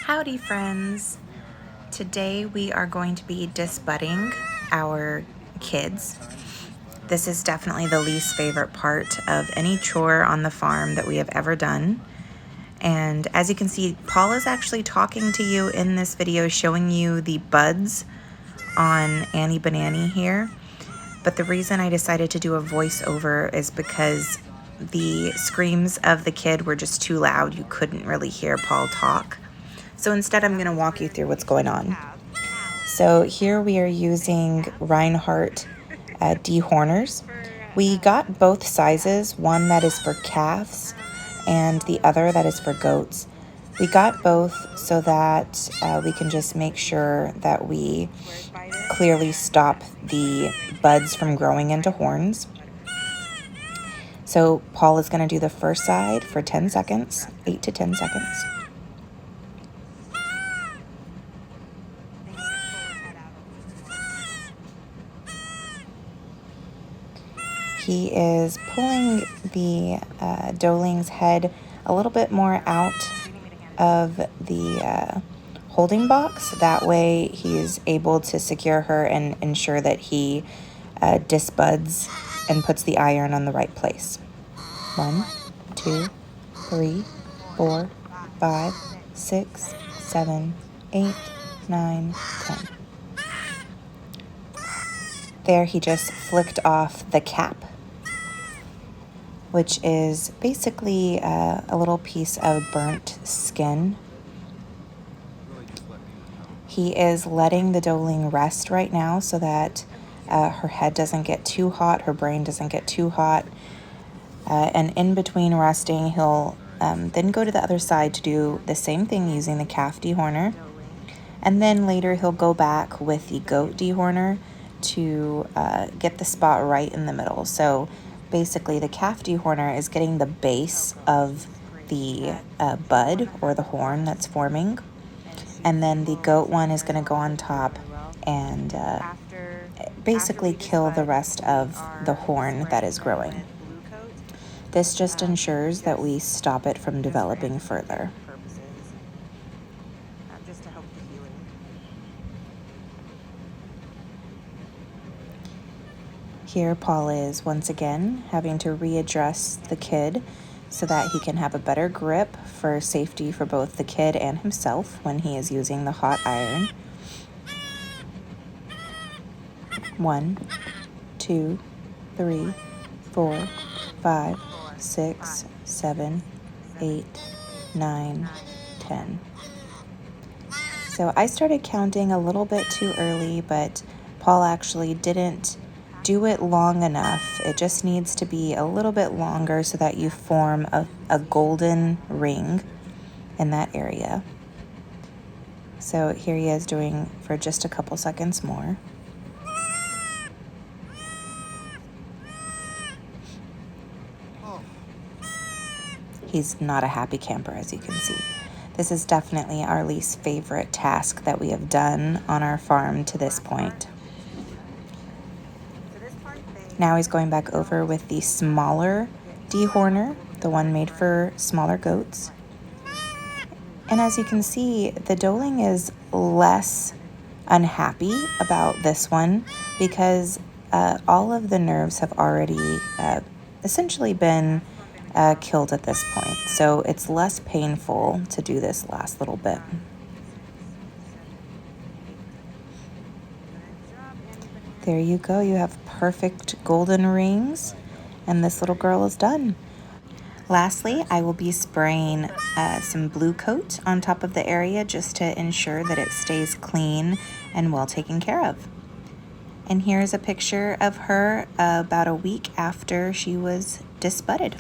Howdy friends! Today we are going to be disbudding our kids. This is definitely the least favorite part of any chore on the farm that we have ever done. And as you can see, Paul is actually talking to you in this video, showing you the buds on Annie Bananie here. But the reason I decided to do a voiceover is because the screams of the kid were just too loud. You couldn't really hear Paul talk. So instead, I'm going to walk you through what's going on. So here we are using Reinhardt Dehorners. We got both sizes, one that is for calves and the other that is for goats. We got both so that we can just make sure that we clearly stop the buds from growing into horns. So Paul is going to do the first side for 10 seconds, 8 to 10 seconds. He is pulling the doeling's head a little bit more out of the holding box. That way he is able to secure her and ensure that he disbuds and puts the iron on the right place. 1, 2, 3, 4, 5, 6, 7, 8, 9, 10. There he just flicked off the cap, which is basically a little piece of burnt skin. He is letting the doeling rest right now so that her head doesn't get too hot, her brain doesn't get too hot. And in between resting, he'll then go to the other side to do the same thing using the calf dehorner. And then later he'll go back with the goat dehorner to get the spot right in the middle. So basically the calf dehorner is getting the base of the bud or the horn that's forming, and then the goat one is going to go on top and basically kill the rest of the horn that is growing. This just ensures that we stop it from developing further. Here Paul is once again having to readjust the kid so that he can have a better grip for safety for both the kid and himself when he is using the hot iron. 1, 2, 3, 4, 5, 6, 7, 8, 9, 10. So I started counting a little bit too early, but Paul actually didn't do it long enough. It just needs to be a little bit longer so that you form a golden ring in that area. So here he is doing for just a couple seconds more. He's not a happy camper, as you can see. This is definitely our least favorite task that we have done on our farm to this point. Now he's going back over with the smaller dehorner, the one made for smaller goats. And as you can see, the doeling is less unhappy about this one because all of the nerves have already essentially been killed at this point. So it's less painful to do this last little bit. There you go. You have perfect golden rings, and this little girl is done. Lastly, I will be spraying some blue coat on top of the area just to ensure that it stays clean and well taken care of. And here's a picture of her about a week after she was disbudded.